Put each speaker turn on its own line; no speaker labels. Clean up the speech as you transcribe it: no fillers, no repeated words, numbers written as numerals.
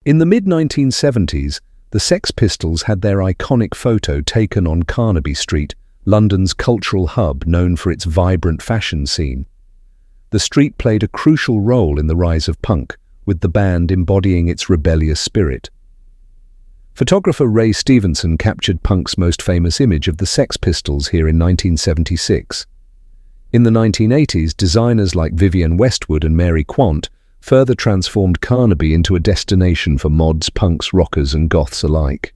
In the mid-1970s, the Sex Pistols had their iconic photo taken on Carnaby Street, London's cultural hub known for its vibrant fashion scene. The street played a crucial role in the rise of punk, with the band embodying its rebellious spirit. Photographer Ray Stevenson captured punk's most famous image of the Sex Pistols here in 1976. In the 1980s, designers like Vivienne Westwood and Mary Quant further transformed Carnaby into a destination for mods, punks, rockers and goths alike.